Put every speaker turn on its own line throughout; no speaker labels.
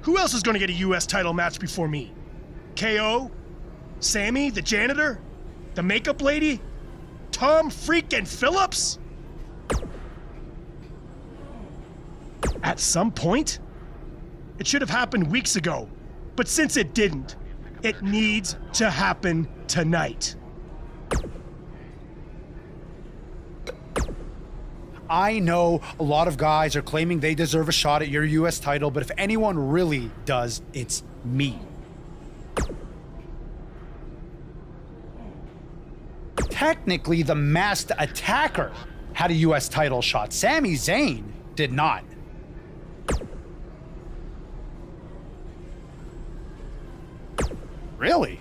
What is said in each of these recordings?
Who else is going to get a US title match before me? KO? Sammy, the janitor? The makeup lady? Tom freaking Phillips? At some point? It should have happened weeks ago. But since it didn't, it needs to happen tonight.
I know a lot of guys are claiming they deserve a shot at your US title, but if anyone really does, it's me. Technically, the masked attacker had a US title shot. Sami Zayn did not. Really?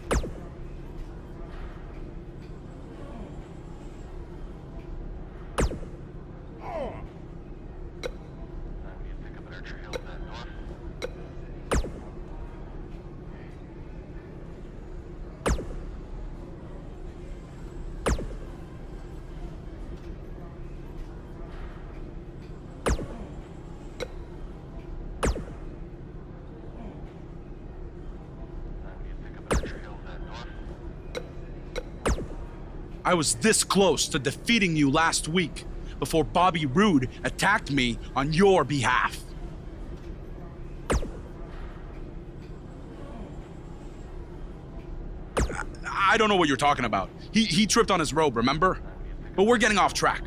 I was this close to defeating you last week before Bobby Roode attacked me on your behalf. I don't know what you're talking about. He tripped on his robe, remember? But we're getting off track.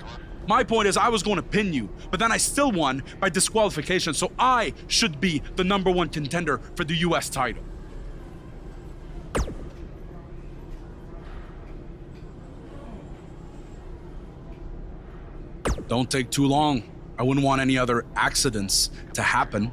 My point is I was going to pin you, but then I still won by disqualification, so I should be the #1 contender for the US title. Don't take too long. I wouldn't want any other accidents to happen.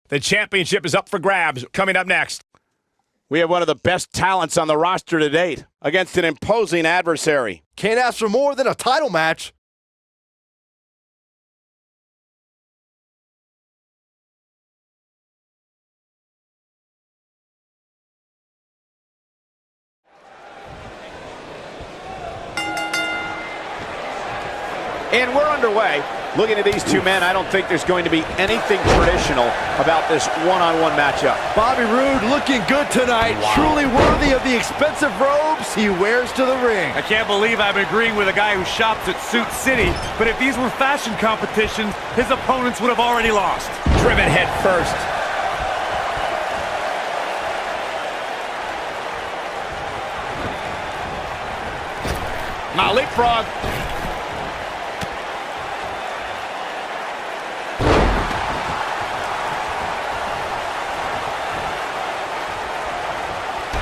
The championship is up for grabs. Coming up next, we have one of the best talents on the roster to date against an imposing adversary.
Can't ask for more than a title match.
And we're underway. Looking at these two men, I don't think there's going to be anything traditional about this one-on-one matchup.
Bobby Roode looking good tonight. Wow. Truly worthy of the expensive robes he wears to the ring.
I can't believe I'm agreeing with a guy who shops at Suit City, but if these were fashion competitions, his opponents would have already lost.
Driven head first. Now leapfrog.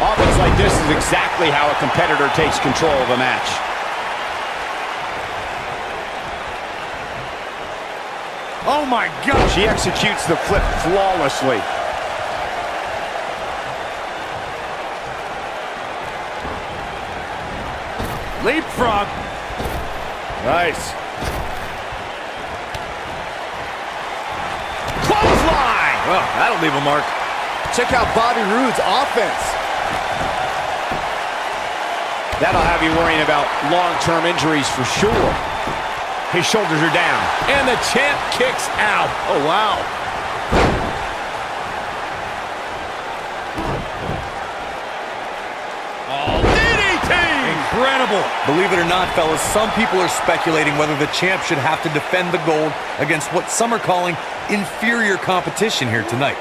Offense like this is exactly how a competitor takes control of a match.
Oh my God!
She executes the flip flawlessly.
Leapfrog.
Nice.
Clothesline!
Well, that'll leave a mark. Check out Bobby Roode's offense.
That'll have you worrying about long-term injuries for sure. His shoulders are down.
And the champ kicks out. Oh, wow.
Oh, DDT! Incredible. Believe it or not, fellas, some people are speculating whether the champ should have to defend the gold against what some are calling inferior competition here tonight.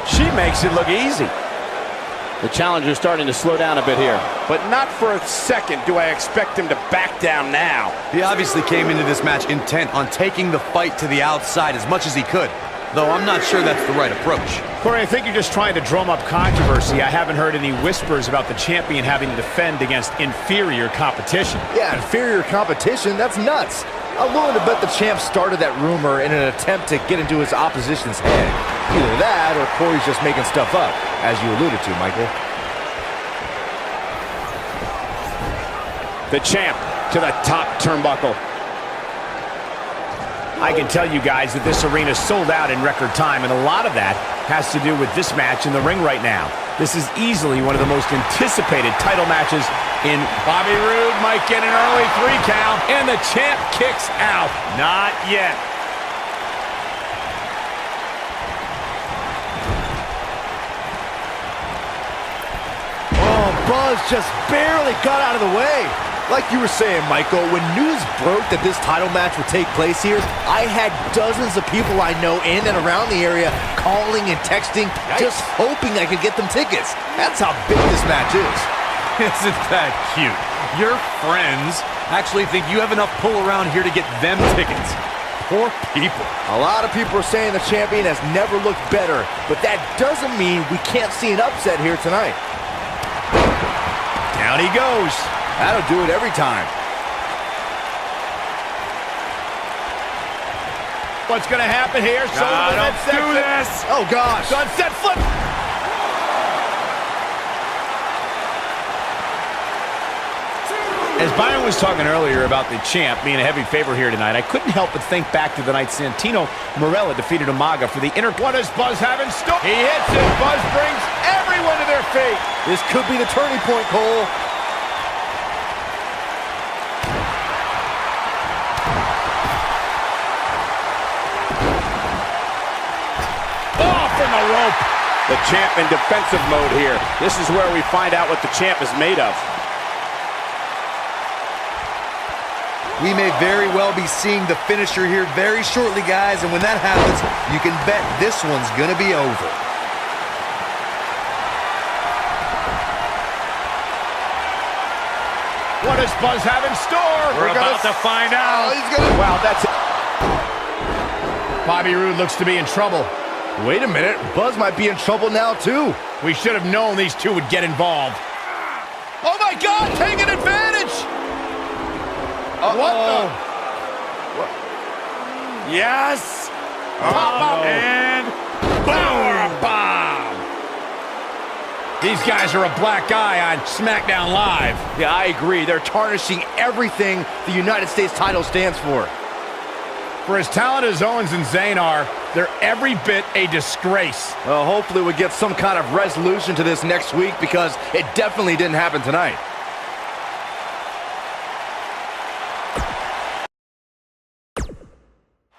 She makes it look easy. The challenger's starting to slow down a bit here. But not for a second do I expect him to back down now.
He obviously came into this match intent on taking the fight to the outside as much as he could, though I'm not sure that's the right approach.
Corey, I think you're just trying to drum up controversy. I haven't heard any whispers about the champion having to defend against inferior competition.
Yeah, inferior competition? That's nuts. I'm willing to bet the champ started that rumor in an attempt to get into his opposition's head. Either that, or Corey's just making stuff up, as you alluded to, Michael.
The champ to the top turnbuckle. I can tell you guys that this arena sold out in record time, and a lot of that has to do with this match in the ring right now. This is easily one of the most anticipated title matches in. Bobby Roode might get an early 3 count, and the champ kicks out. Not yet.
Oh, Buzz just barely got out of the way. Like you were saying, Michael, when news broke that this title match would take place here, I had dozens of people I know in and around the area calling and texting, just hoping I could get them tickets. That's how big this match is.
Isn't that cute? Your friends actually think you have enough pull around here to get them tickets. Poor people.
A lot of people are saying the champion has never looked better, but that doesn't mean we can't see an upset here tonight.
Down he goes.
That'll do it every time.
What's going to happen here?
Don't do this.
Oh, gosh.
Sunset flip. As Byron was talking earlier about the champ being a heavy favorite here tonight, I couldn't help but think back to the night Santino Marella defeated Umaga for the What does Buzz have in store? He hits it. Buzz brings everyone to their feet.
This could be the turning point, Cole.
From the rope. The champ in defensive mode here. This is where we find out what the champ is made of.
We may very well be seeing the finisher here very shortly, guys, and when that happens, you can bet this one's gonna be over.
What does Buzz have in store? We're about to find out. Wow, that's it. Bobby Roode looks to be in trouble.
Wait a minute, Buzz might be in trouble now, too.
We should have known these two would get involved. Oh my God, taking advantage! What the? Yes! Pop up and power bomb! These guys are a black eye on SmackDown Live.
Yeah, I agree. They're tarnishing everything the United States title stands for.
For as talented as Owens and Zayn are, they're every bit a disgrace.
Well, hopefully we get some kind of resolution to this next week, because it definitely didn't happen tonight.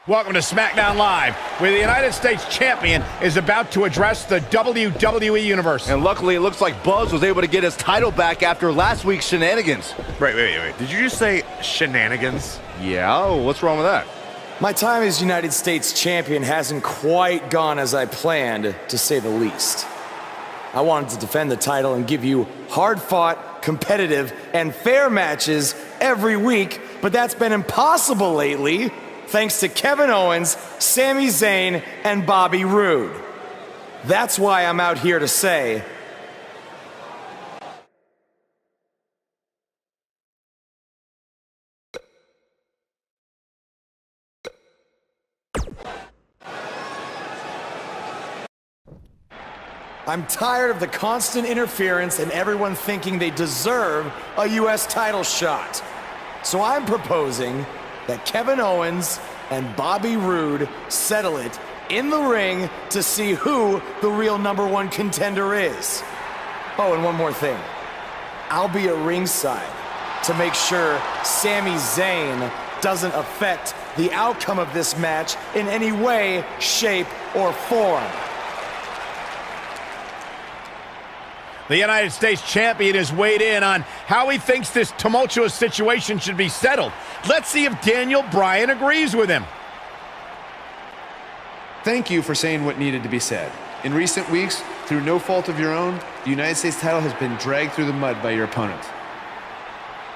Welcome to SmackDown Live, where the United States Champion is about to address the WWE Universe.
And luckily, it looks like Buzz was able to get his title back after last week's shenanigans.
Wait. Did you just say shenanigans?
Yeah, what's wrong with that?
My time as United States champion hasn't quite gone as I planned, to say the least. I wanted to defend the title and give you hard-fought, competitive, and fair matches every week, but that's been impossible lately, thanks to Kevin Owens, Sami Zayn, and Bobby Roode. That's why I'm out here to say, I'm tired of the constant interference and everyone thinking they deserve a US title shot. So I'm proposing that Kevin Owens and Bobby Roode settle it in the ring to see who the real #1 contender is. Oh, and one more thing. I'll be at ringside to make sure Sami Zayn doesn't affect the outcome of this match in any way, shape, or form.
The United States Champion has weighed in on how he thinks this tumultuous situation should be settled. Let's see if Daniel Bryan agrees with him.
Thank you for saying what needed to be said. In recent weeks, Through no fault of your own, the United States title has been dragged through the mud by your opponent.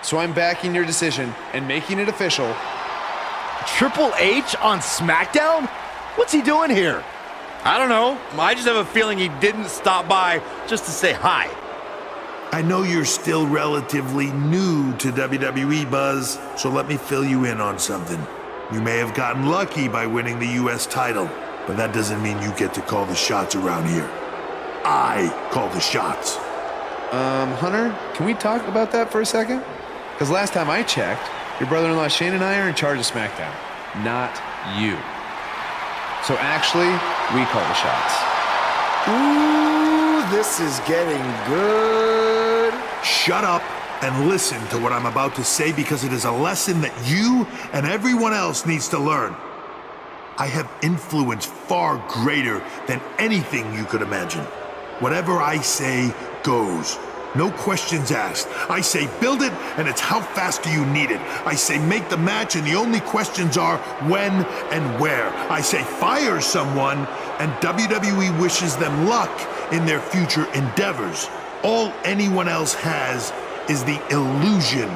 So I'm backing your decision and making it official.
Triple H on SmackDown? What's he doing here?
I don't know. I just have a feeling he didn't stop by just to say hi.
I know you're still relatively new to WWE, Buzz, so let me fill you in on something. You may have gotten lucky by winning the US title, but that doesn't mean you get to call the shots around here. I call the shots.
Hunter, can we talk about that for a second? Because last time I checked, your brother-in-law Shane and I are in charge of SmackDown, not you. So actually, we call the shots.
Ooh, this is getting good.
Shut up and listen to what I'm about to say because it is a lesson that you and everyone else needs to learn. I have influence far greater than anything you could imagine. Whatever I say goes. No questions asked. I say build it, and it's how fast do you need it. I say make the match, and the only questions are when and where. I say fire someone, and WWE wishes them luck in their future endeavors. All anyone else has is the illusion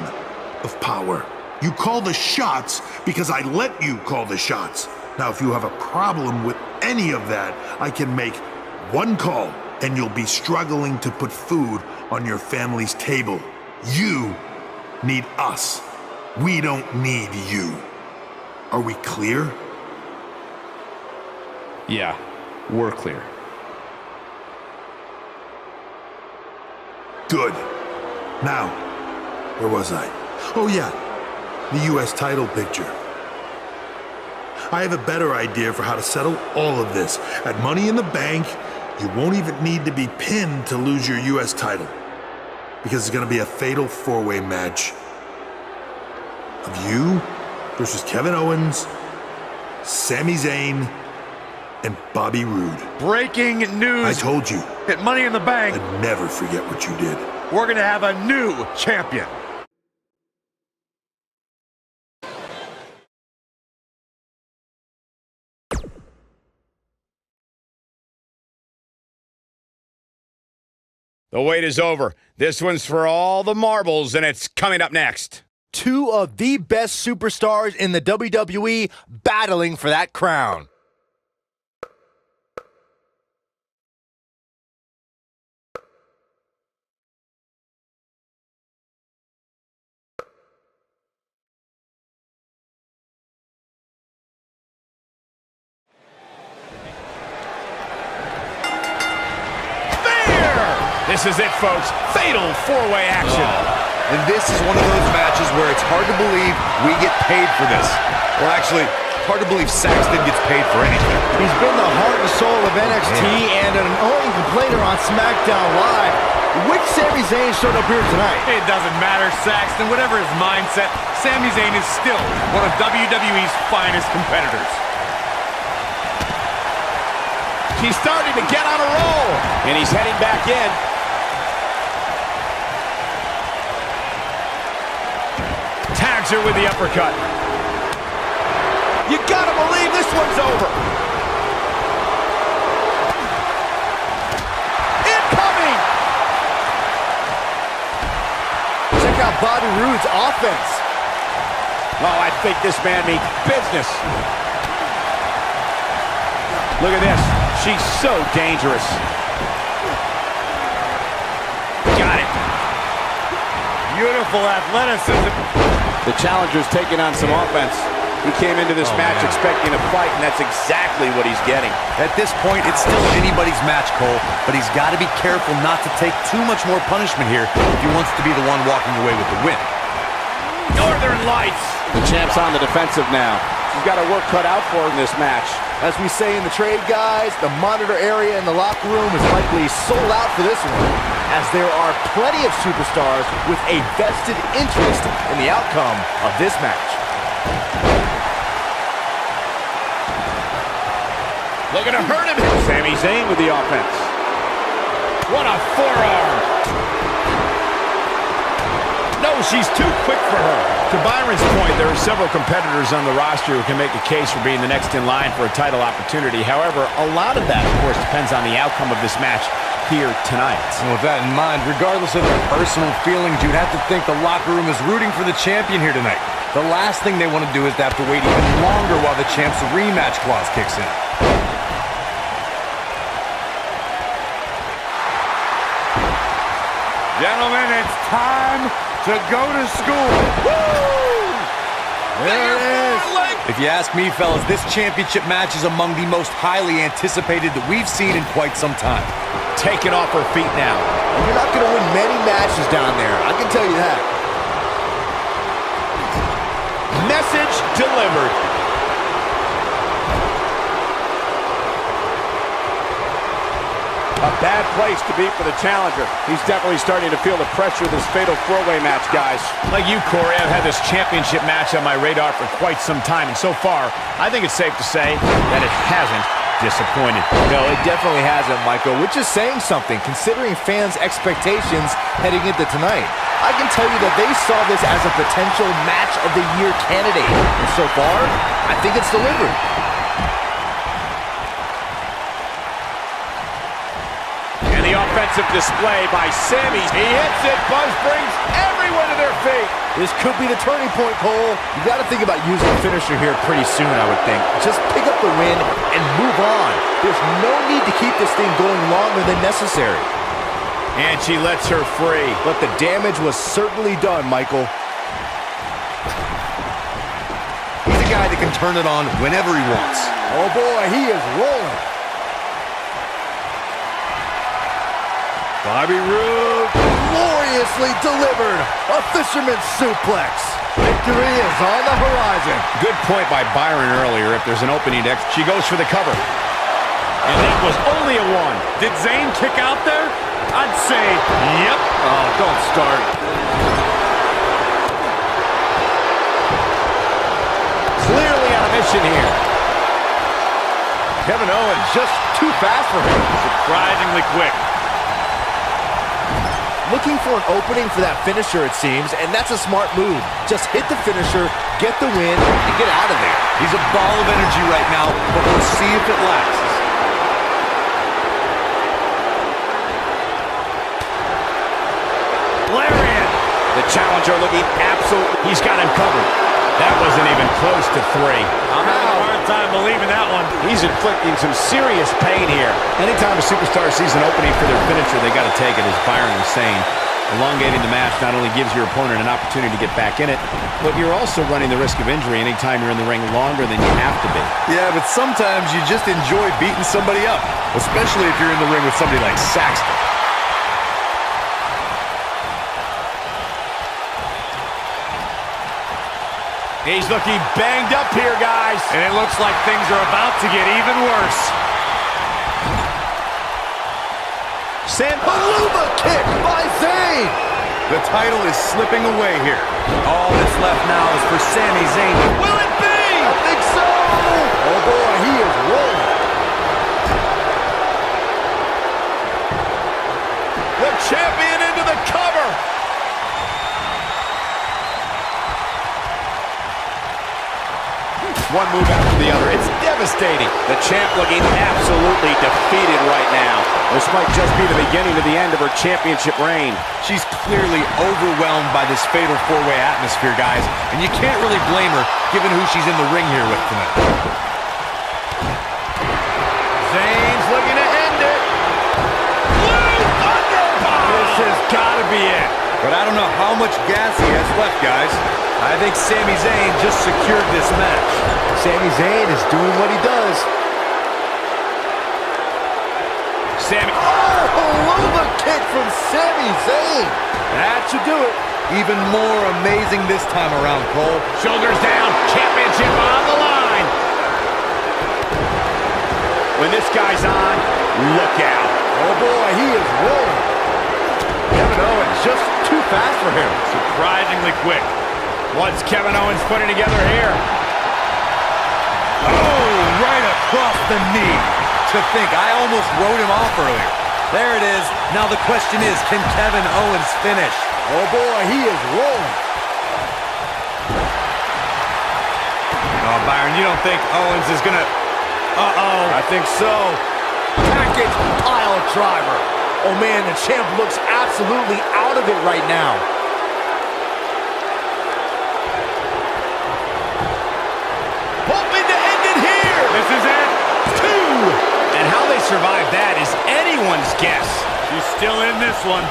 of power. You call the shots because I let you call the shots. Now, if you have a problem with any of that, I can make one call, and you'll be struggling to put food on your family's table. You need us. We don't need you. Are we clear?
Yeah, we're clear.
Good. Now, where was I? Oh yeah, the US title picture. I have a better idea for how to settle all of this. At Money in the Bank, you won't even need to be pinned to lose your US title. Because it's gonna be a fatal four-way match of you versus Kevin Owens, Sami Zayn, and Bobby Roode.
Breaking news.
I told you.
At Money in the Bank,
I'd never forget what you did.
we're gonna have a new champion.
The wait is over. This one's for all the marbles, and it's coming up next.
Two of the best superstars in the WWE battling for that crown.
This is it, folks. Fatal four-way action.
And this is one of those matches where it's hard to believe we get paid for this. Well, actually, hard to believe Saxton gets paid for anything.
He's been the heart and soul of NXT and an annoying complainer on SmackDown Live. Which Sami Zayn showed up here tonight?
It doesn't matter, Saxton. Whatever his mindset, Sami Zayn is still one of WWE's finest competitors.
He's starting to get on a roll, and he's heading back in. Tags her with the uppercut.
You gotta believe this one's over. Incoming! Check out Bobby Roode's offense.
Oh, I think this man means business. Look at this. She's so dangerous. Got it.
Beautiful athleticism.
The challenger's taking on some offense. He came into this match expecting a fight, and that's exactly what he's getting.
At this point, it's still anybody's match, Cole, but he's got to be careful not to take too much more punishment here if he wants to be the one walking away with the win.
Northern Lights. The champ's on the defensive now. She's got her work cut out for her in this match.
As we say in the trade, guys, the monitor area in the locker room is likely sold out for this one, as there are plenty of superstars with a vested interest in the outcome of this match.
Looking to hurt him. Sami Zayn with the offense. What a forearm. No, she's too quick for her. To Byron's point, there are several competitors on the roster who can make a case for being the next in line for a title opportunity. However, a lot of that, of course, depends on the outcome of this match. here tonight.
And with that in mind, regardless of their personal feelings, you'd have to think the locker room is rooting for the champion here tonight. The last thing they want to do is to have to wait even longer while the champ's rematch clause kicks in.
Gentlemen, it's time to go to school. Woo!
There it is. If you ask me, fellas, this championship match is among the most highly anticipated that we've seen in quite some time.
Taken off her feet now.
You're not going to win many matches down there, I can tell you that.
Message delivered. A bad place to be for the challenger. He's definitely starting to feel the pressure of this fatal four-way match, guys. Like you, Corey, I've had this championship match on my radar for quite some time, and so far, I think it's safe to say that it hasn't disappointed.
No, it definitely hasn't, Michael, which is saying something, considering fans' expectations heading into tonight. I can tell you that they saw this as a potential match of the year candidate, and so far, I think it's delivered.
And the offensive display by Sami. He hits it. Buzz brings everyone to their feet.
This could be the turning point, Cole. You got to think about using a finisher here pretty soon, I would think. Just pick up the win and move on. There's no need to keep this thing going longer than necessary.
And she lets her free.
But the damage was certainly done, Michael.
He's a guy that can turn it on whenever he wants.
Oh boy, he is rolling.
Bobby Roode.
Gloriously delivered. A fisherman's suplex. Victory is on the horizon.
Good point by Byron earlier. If there's an opening next, she goes for the cover. And that was only a one.
Did Zayn kick out there? I'd say, yep.
Oh, don't start.
Clearly on a mission here.
Kevin Owens just too fast for him.
Surprisingly quick.
Looking for an opening for that finisher, it seems, and that's a smart move. Just hit the finisher, get the win, and get out of there.
He's a ball of energy right now, but we'll see if it lasts.
Lariat. The challenger looking absolutely. He's got him covered. That wasn't even close to three.
I'm having a hard time believing that one.
He's inflicting some serious pain here. Anytime a superstar sees an opening for their finisher, they got to take it, as Byron was saying. Elongating the match not only gives your opponent an opportunity to get back in it, but you're also running the risk of injury anytime you're in the ring longer than you have to be.
Yeah, but sometimes you just enjoy beating somebody up, especially if you're in the ring with somebody like Saxton.
He's looking banged up here, guys.
And it looks like things are about to get even worse.
Haluva kick by Zayn.
The title is slipping away here. All that's left now is for Sami Zayn.
Will it be? I think so. Oh boy, he is rolling.
The champion into the cover. One move after the other. It's devastating. The champ looking absolutely defeated right now. This might just be the beginning of the end of her championship reign.
She's clearly overwhelmed by this fatal four-way atmosphere, guys, and you can't really blame her given who she's in the ring here with tonight.
Zayn's looking to end it. Blue Thunderbomb! This has got to be it.
But I don't know how much gas he has left, guys. I think Sami Zayn just secured this match.
Sami Zayn is doing what he does.
Sami.
Oh, Haluva kick from Sami Zayn. That should do it.
Even more amazing this time around, Cole.
Shoulders down, championship on the line. When this guy's on, look out.
Oh boy, he is rolling. Kevin Owens just too fast for him.
Surprisingly quick.
What's Kevin Owens putting together here?
Oh, right across the knee. To think, I almost wrote him off earlier. There it is. Now the question is, can Kevin Owens finish?
Oh boy, he is rolling.
Oh, Byron, you don't think Owens is gonna... Uh-oh.
I think so. Package pile driver. Oh man, the champ looks absolutely out of it right now. Hoping to end it here.
This is it. 2. And how they survive that is anyone's guess. She's still in this one.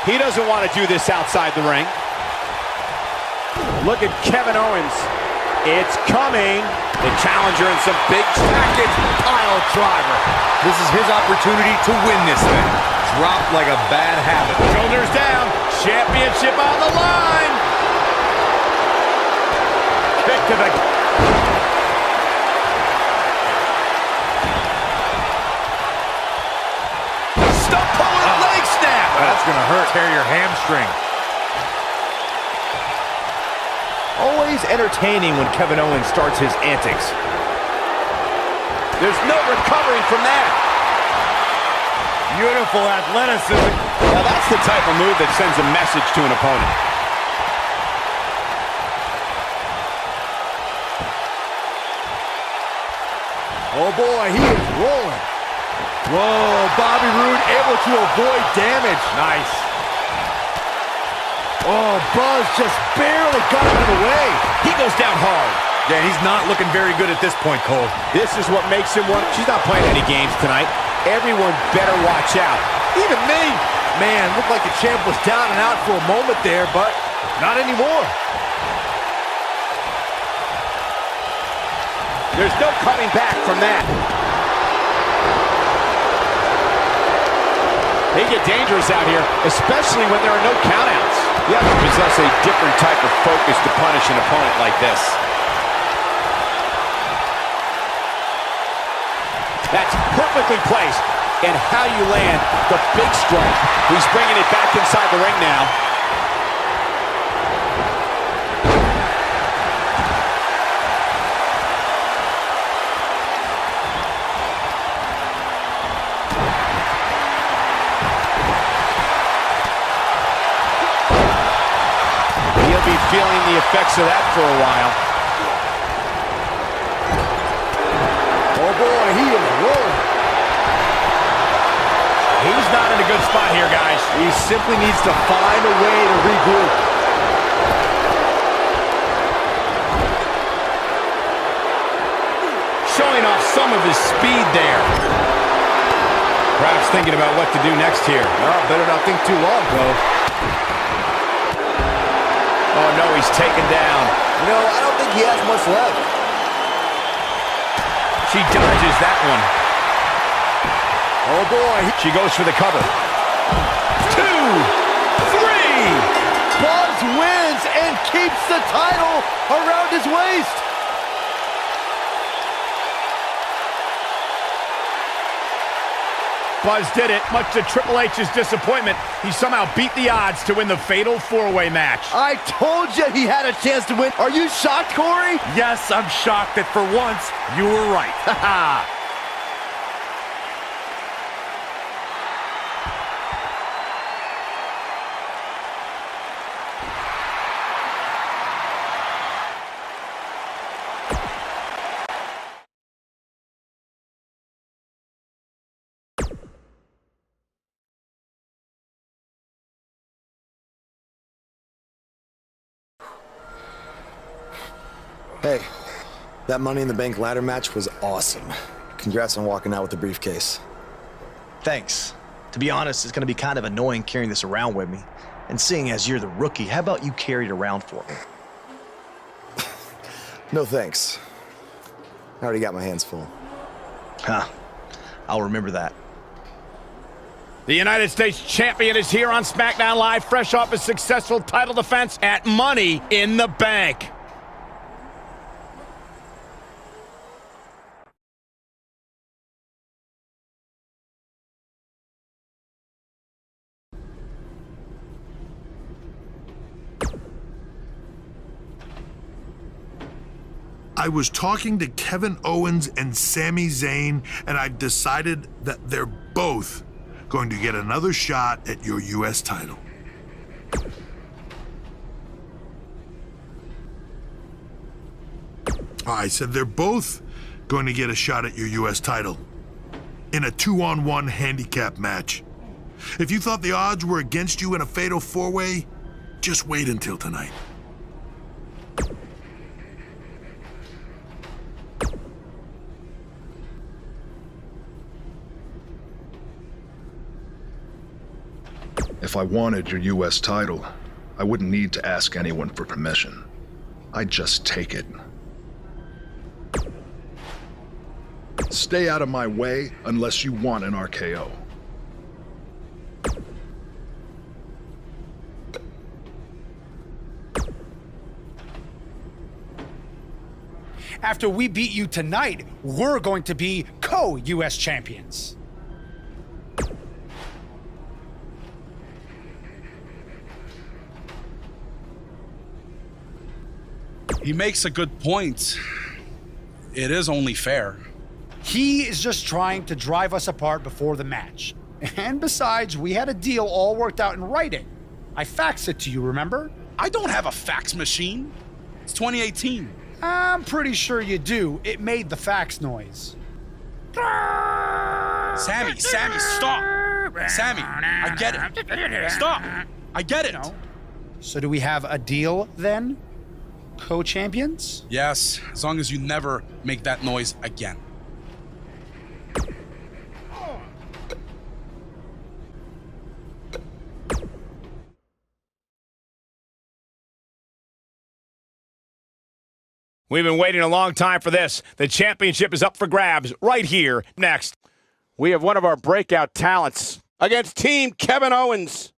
He doesn't want to do this outside the ring. Look at Kevin Owens. It's coming. The challenger in some big package pile driver.
This is his opportunity to win this thing. Dropped like a bad habit.
Shoulders down. Championship on the line. Kick to the...
Stump pulling leg snap.
That's gonna hurt. Tear your hamstring.
Always entertaining when Kevin Owens starts his antics. There's no recovering from that.
Beautiful athleticism. Now that's the type of move that sends a message to an opponent.
Oh boy, he is rolling. Whoa, Bobby Roode able to avoid damage.
Nice.
Oh, Buzz just barely got out of the way.
He goes down hard.
Yeah, he's not looking very good at this point, Cole.
This is what makes him one. She's not playing any games tonight. Everyone better watch out. Even me.
Man, looked like the champ was down and out for a moment there, but not anymore.
There's no coming back from that. They get dangerous out here, especially when there are no countouts. You have to possess a different type of focus to punish an opponent like this. That's perfectly placed. And how you land the big strike. He's bringing it back inside the ring now. He'll be feeling the effects of that for a while.
Oh boy, he is rolling.
He's not in a good spot here, guys.
He simply needs to find a way to regroup.
Showing off some of his speed there. Perhaps thinking about what to do next here.
Oh, better not think too long, though.
Oh, no, he's taken down.
You know, I don't think he has much left.
She dodges that one.
Oh, boy.
She goes for the cover. 2, 3.
Buzz wins and keeps the title around his waist.
Buzz did it. Much to Triple H's disappointment, he somehow beat the odds to win the fatal 4-way match.
I told you he had a chance to win. Are you shocked, Corey?
Yes, I'm shocked that for once, you were right.
Hey, that Money in the Bank ladder match was awesome. Congrats on walking out with the briefcase.
Thanks. To be honest, it's going to be kind of annoying carrying this around with me. And seeing as you're the rookie, how about you carry it around for me?
No thanks. I already got my hands full.
Huh. I'll remember that.
The United States Champion is here on SmackDown Live, fresh off a successful title defense at Money in the Bank.
I was talking to Kevin Owens and Sami Zayn, and I've decided that they're both going to get another shot at your US title. I said they're both going to get a shot at your US title. in a 2-on-1 handicap match. If you thought the odds were against you in a fatal four-way, just wait until tonight.
If I wanted your US title, I wouldn't need to ask anyone for permission. I'd just take it. Stay out of my way unless you want an RKO.
After we beat you tonight, we're going to be co-US champions.
He makes a good point. It is only fair.
He is just trying to drive us apart before the match. And besides, we had a deal all worked out in writing. I faxed it to you, remember?
I don't have a fax machine. It's 2018.
I'm pretty sure you do. It made the fax noise.
Sammy, stop. Sammy, I get it. Stop. I get it.
So do we have a deal then? Co-champions?
Yes, as long as you never make that noise again.
We've been waiting a long time for this. The championship is up for grabs right here. Next, we have one of our breakout talents against Team Kevin Owens.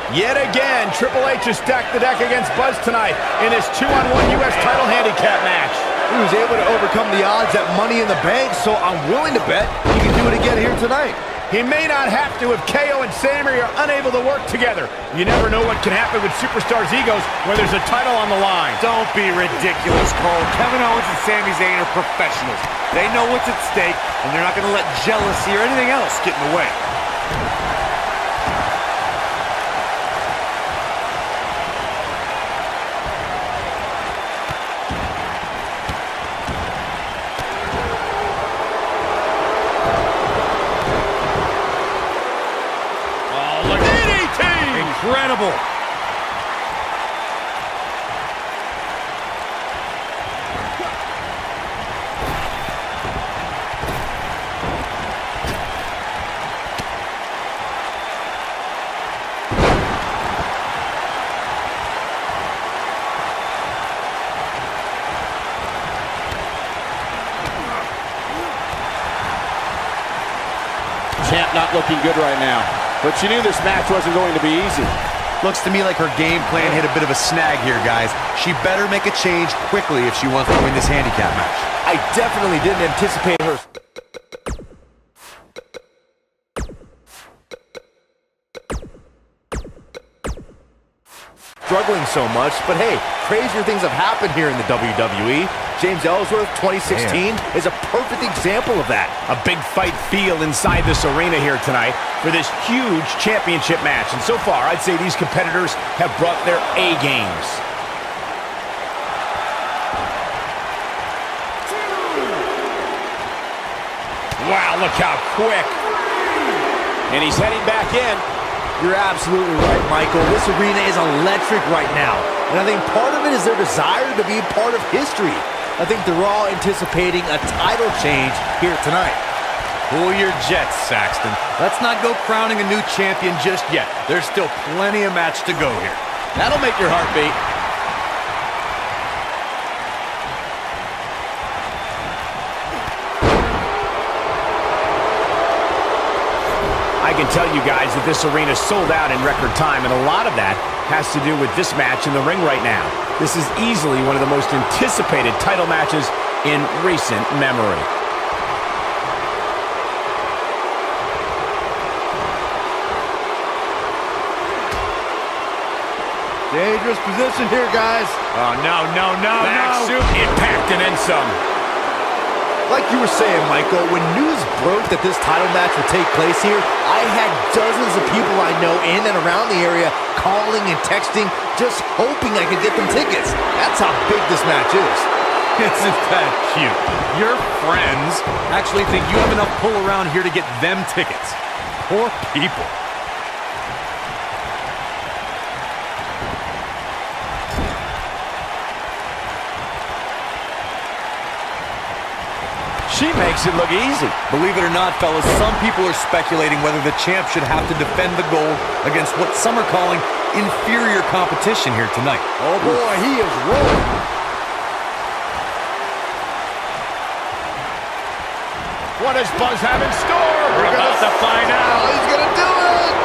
Yet again, Triple H has stacked the deck against Buzz tonight in this 2-on-1 U.S. title handicap match.
He was able to overcome the odds at Money in the Bank, so I'm willing to bet he can do it again here tonight.
He may not have to if KO and Sammy are unable to work together. You never know what can happen with superstars' egos when there's a title on the line.
Don't be ridiculous, Cole. Kevin Owens and Sami Zayn are professionals. They know what's at stake, and they're not going to let jealousy or anything else get in the way.
Incredible. Champ not looking good right now, but she knew this match wasn't going to be easy.
Looks to me like her game plan hit a bit of a snag here, guys. She better make a change quickly if she wants to win this handicap match.
I definitely didn't anticipate her.
Struggling so much, but hey, crazier things have happened here in the WWE. James Ellsworth, 2016, is a perfect example of that.
A big fight feel inside this arena here tonight for this huge championship match. And so far, I'd say these competitors have brought their A games. Wow, look how quick. And he's heading back in.
You're absolutely right, Michael. This arena is electric right now. And I think part of it is their desire to be part of history. I think they're all anticipating a title change here tonight.
Cool your jets, Saxton. Let's not go crowning a new champion just yet. There's still plenty of match to go here.
That'll make your heart beat. I can tell you guys that this arena sold out in record time, and a lot of that has to do with this match in the ring right now. This is easily one of the most anticipated title matches in recent memory.
Dangerous position here, guys.
Oh, no. Back soup, impact, and then some.
Like you were saying, Michael, when news broke that this title match would take place here, I had dozens of people I know in and around the area calling and texting, just hoping I could get them tickets. That's how big this match is.
Isn't that cute? Your friends actually think you have enough pull around here to get them tickets. Poor people.
She makes it look easy.
Believe it or not, fellas, some people are speculating whether the champ should have to defend the gold against what some are calling inferior competition here tonight.
Oh boy, he is rolling.
What does Buzz have in store? We're about to find out.
He's gonna do it.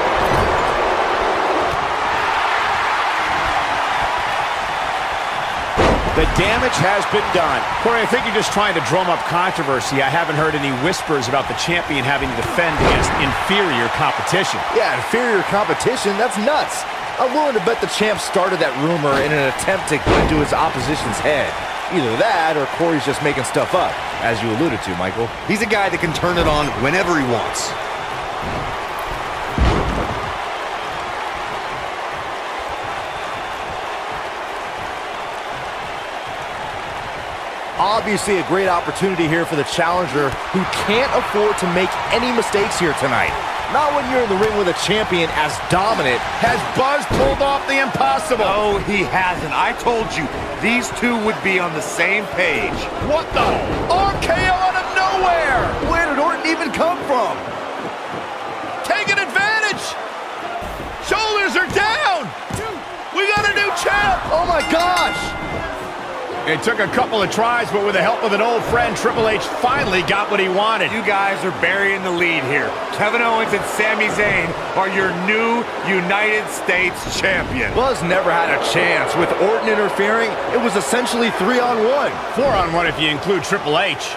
The damage has been done. Corey, I think you're just trying to drum up controversy. I haven't heard any whispers about the champion having to defend against inferior competition.
Yeah, inferior competition, that's nuts. I'm willing to bet the champ started that rumor in an attempt to get into his opposition's head. Either that or Corey's just making stuff up, as you alluded to, Michael.
He's a guy that can turn it on whenever he wants.
Obviously a great opportunity here for the challenger who can't afford to make any mistakes here tonight. Not when you're in the ring with a champion as dominant.
Has Buzz pulled off the impossible?
No, he hasn't. I told you, these two would be on the same page.
What the? RKO out of nowhere!
Where did Orton even come from?
Taking advantage! Shoulders are down! We got a new champ!
Oh my gosh!
It took a couple of tries, but with the help of an old friend, Triple H finally got what he wanted.
You guys are burying the lead here. Kevin Owens and Sami Zayn are your new United States champion.
Buzz never had a chance. With Orton interfering, it was essentially 3-on-1.
4-on-1 if you include Triple H.